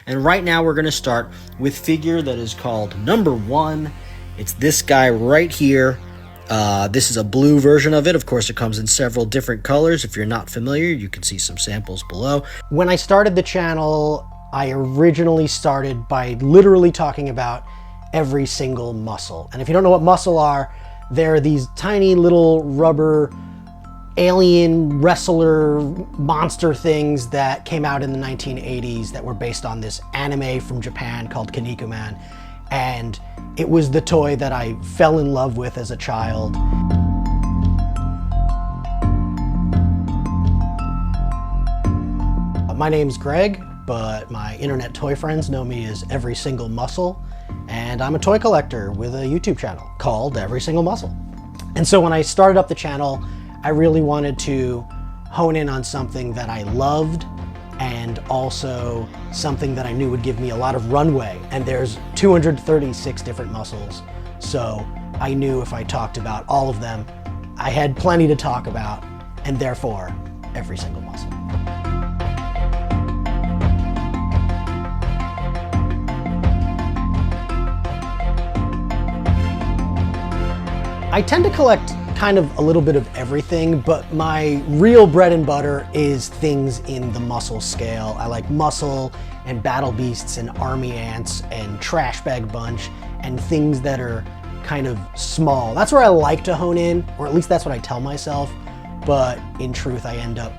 And right now we're going to start with figure that is called number 1. It's this guy right here. This is a blue version of it. Of course, it comes in several different colors. If you're not familiar, you can see some samples below. When I started the channel, I originally started by literally talking about every single muscle. And if you don't know what muscle are, they're these tiny little rubber alien wrestler monster things that came out in the 1980s that were based on this anime from Japan called Kinnikuman. And it was the toy that I fell in love with as a child. My name's Greg, but my internet toy friends know me as Every Single Muscle, and I'm a toy collector with a YouTube channel called Every Single Muscle. And so when I started up the channel, I really wanted to hone in on something that I loved and also something that I knew would give me a lot of runway. And there's 236 different muscles, so I knew if I talked about all of them, I had plenty to talk about, and therefore, every single muscle. I tend to collect kind of a little bit of everything, but my real bread and butter is things in the muscle scale. I like muscle and battle beasts and army ants and trash bag bunch and things that are kind of small. That's where I like to hone in, or at least that's what I tell myself. But in truth, I end up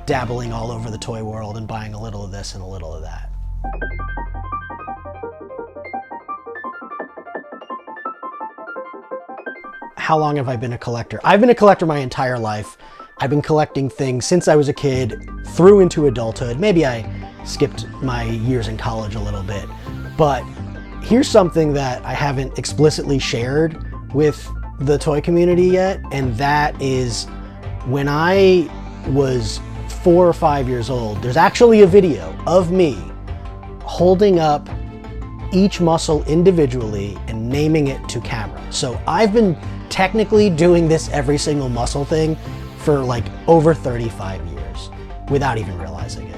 dabbling all over the toy world and buying a little of this and a little of that. How long have I been a collector? I've been a collector my entire life. I've been collecting things since I was a kid through into adulthood. Maybe I skipped my years in college a little bit, but here's something that I haven't explicitly shared with the toy community yet, and that is when I was 4 or 5 years old, there's actually a video of me holding up each muscle individually and naming it to camera. So I've been technically doing this every single muscle thing for like over 35 years without even realizing it.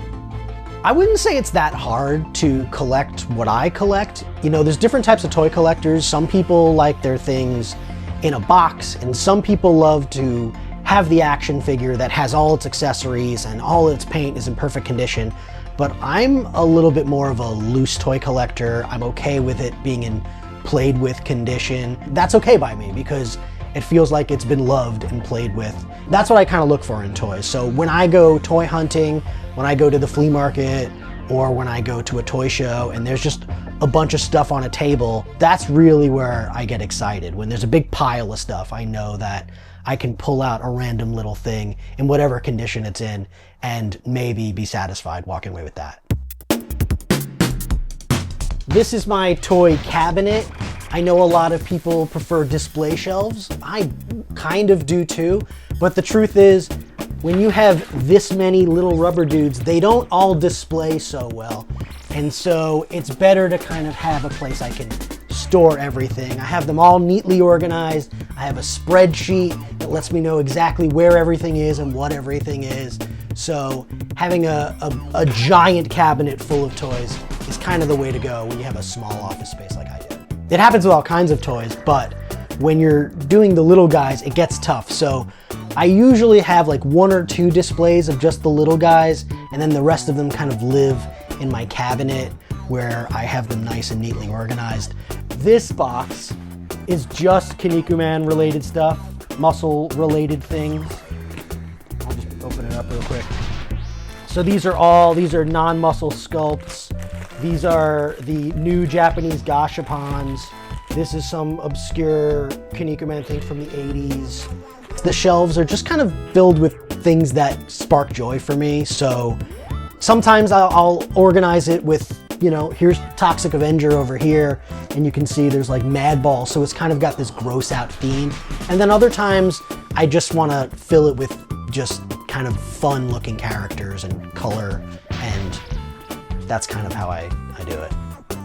I wouldn't say it's that hard to collect what I collect. You know, there's different types of toy collectors. Some people like their things in a box, and some people love to have the action figure that has all its accessories and all its paint is in perfect condition. But I'm a little bit more of a loose toy collector. I'm okay with it being in played with condition. That's okay by me because it feels like it's been loved and played with. That's what I kind of look for in toys. So when I go toy hunting, when I go to the flea market, or when I go to a toy show and there's just a bunch of stuff on a table, that's really where I get excited. When there's a big pile of stuff, I know that I can pull out a random little thing in whatever condition it's in and maybe be satisfied walking away with that. This is my toy cabinet. I know a lot of people prefer display shelves. I kind of do too, but the truth is, when you have this many little rubber dudes, they don't all display so well. And so it's better to kind of have a place I can store everything. I have them all neatly organized. I have a spreadsheet that lets me know exactly where everything is and what everything is. So having a giant cabinet full of toys is kind of the way to go when you have a small office space like I do. It happens with all kinds of toys, but when you're doing the little guys, it gets tough. So I usually have like 1 or 2 displays of just the little guys, and then the rest of them kind of live in my cabinet where I have them nice and neatly organized. This box is just Kinnikuman related stuff, muscle related things. I'll just open it up real quick. So these are non-muscle sculpts. These are the new Japanese gashapons. This is some obscure Kinnikuman thing from the 80s. The shelves are just kind of filled with things that spark joy for me. So sometimes I'll organize it with, you know, here's Toxic Avenger over here, and you can see there's like Madball, so it's kind of got this gross out theme. And then other times I just want to fill it with just kind of fun looking characters and color, and that's kind of how I do it.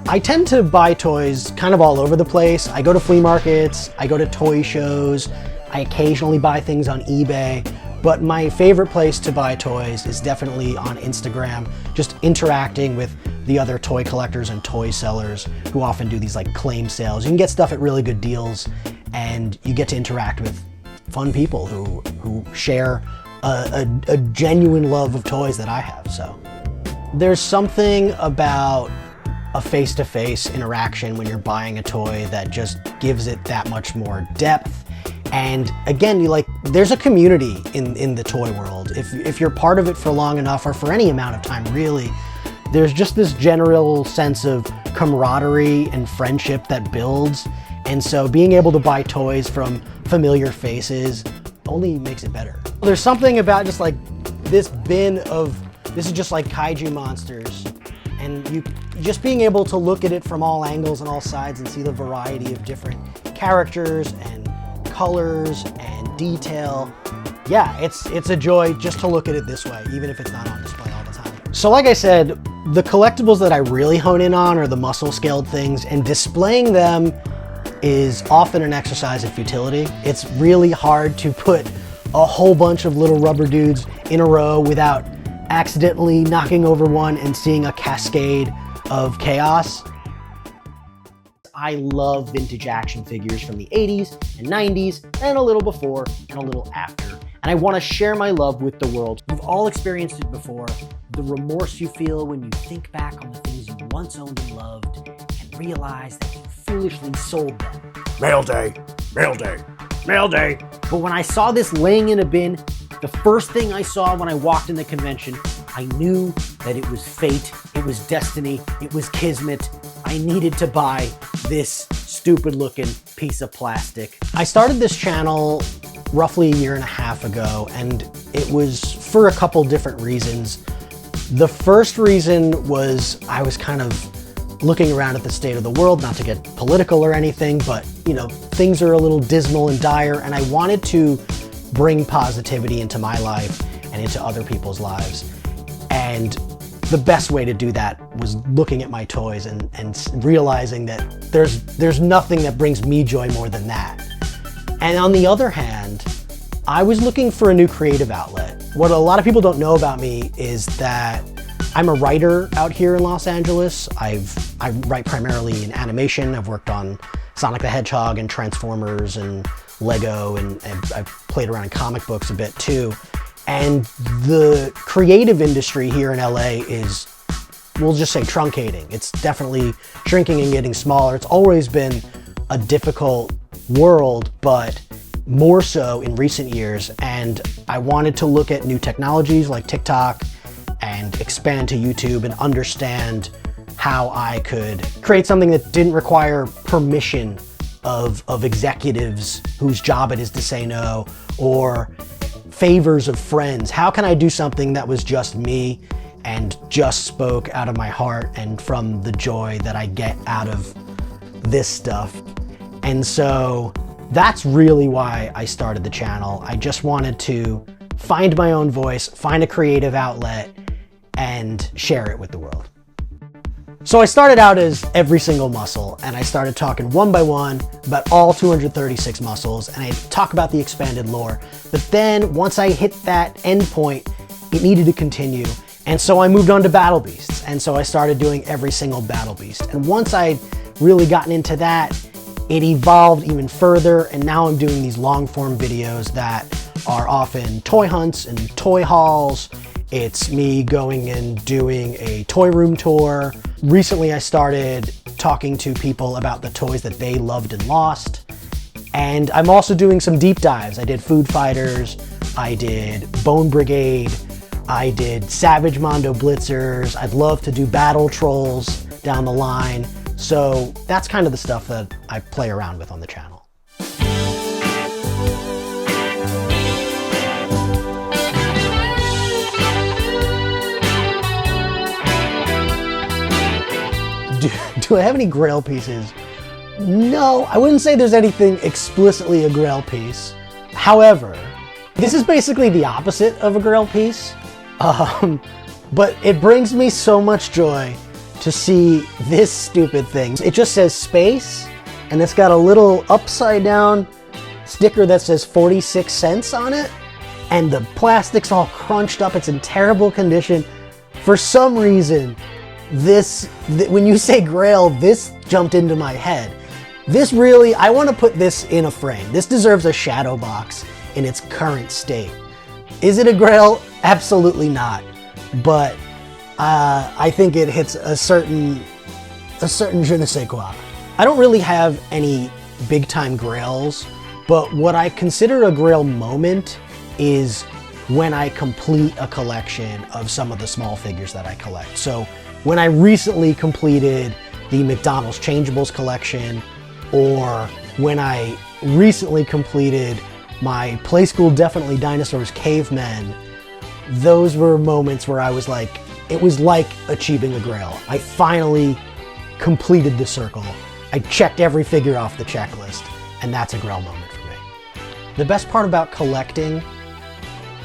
I tend to buy toys kind of all over the place. I go to flea markets, I go to toy shows, I occasionally buy things on eBay, but my favorite place to buy toys is definitely on Instagram, just interacting with the other toy collectors and toy sellers who often do these like claim sales. You can get stuff at really good deals, and you get to interact with fun people who share a genuine love of toys that I have. So there's something about a face-to-face interaction when you're buying a toy that just gives it that much more depth. And again, there's a community in the toy world. If you're part of it for long enough, or for any amount of time really, there's just this general sense of camaraderie and friendship that builds. And so being able to buy toys from familiar faces only makes it better. There's something about just like this bin of, this is just like kaiju monsters. And you just being able to look at it from all angles and all sides and see the variety of different characters and colors and detail. Yeah, it's a joy just to look at it this way, even if it's not on display all the time. So like I said, the collectibles that I really hone in on are the muscle scaled things, and displaying them is often an exercise in futility. It's really hard to put a whole bunch of little rubber dudes in a row without accidentally knocking over one and seeing a cascade of chaos. I love vintage action figures from the 80s and 90s and a little before and a little after. And I want to share my love with the world. You've all experienced it before. The remorse you feel when you think back on the things you once owned and loved and realize that you foolishly sold them. Mail day, mail day, mail day. But when I saw this laying in a bin, the first thing I saw when I walked in the convention, I knew that it was fate, it was destiny, it was kismet. I needed to buy this stupid looking piece of plastic. I started this channel roughly a year and a half ago, and it was for a couple different reasons. The first reason was I was kind of looking around at the state of the world, not to get political or anything, but things are a little dismal and dire, and I wanted to bring positivity into my life and into other people's lives. And the best way to do that was looking at my toys and realizing that there's nothing that brings me joy more than that. And on the other hand, I was looking for a new creative outlet. What a lot of people don't know about me is that I'm a writer out here in Los Angeles. I write primarily in animation. I've worked on Sonic the Hedgehog and Transformers and Lego, and I've played around in comic books a bit too. And the creative industry here in LA is, we'll just say, truncating. It's definitely shrinking and getting smaller. It's always been a difficult world, but more so in recent years. And I wanted to look at new technologies like TikTok and expand to YouTube and understand how I could create something that didn't require permission of executives whose job it is to say no, or favors of friends. How can I do something that was just me and just spoke out of my heart and from the joy that I get out of this stuff? And so that's really why I started the channel. I just wanted to find my own voice, find a creative outlet, and share it with the world. So I started out as every single muscle, and I started talking one by one about all 236 muscles, and I talk about the expanded lore. But then once I hit that end point, it needed to continue. And so I moved on to Battle Beasts. And so I started doing every single Battle Beast. And once I'd really gotten into that, it evolved even further. And now I'm doing these long form videos that are often toy hunts and toy hauls. It's me going and doing a toy room tour. Recently, I started talking to people about the toys that they loved and lost. And I'm also doing some deep dives. I did Food Fighters, I did Bone Brigade, I did Savage Mondo Blitzers. I'd love to do Battle Trolls down the line. So that's kind of the stuff that I play around with on the channel. Do I have any Grail pieces? No, I wouldn't say there's anything explicitly a Grail piece. However, this is basically the opposite of a Grail piece. But it brings me so much joy to see this stupid thing. It just says space, and it's got a little upside down sticker that says 46 cents on it, and the plastic's all crunched up. It's in terrible condition. For some reason, when you say Grail, this jumped into my head. This really, I want to put this in a frame. This deserves a shadow box in its current state. Is it a Grail? Absolutely not. But I think it hits a certain je ne sais quoi. I don't really have any big time Grails, but what I consider a Grail moment is when I complete a collection of some of the small figures that I collect. So when I recently completed the McDonald's Changeables collection, or when I recently completed my Play School Definitely Dinosaurs Cavemen, those were moments where I was like, it was like achieving a Grail. I finally completed the circle. I checked every figure off the checklist, and that's a Grail moment for me. The best part about collecting,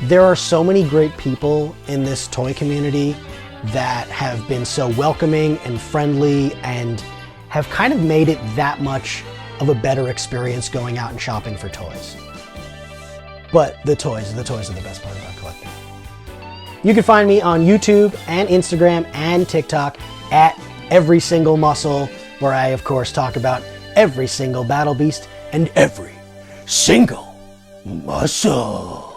there are so many great people in this toy community that have been so welcoming and friendly and have kind of made it that much of a better experience going out and shopping for toys. But the toys are the best part about collecting. You can find me on YouTube and Instagram and TikTok at Every Single Muscle, where I, of course, talk about every single battle beast and every single muscle.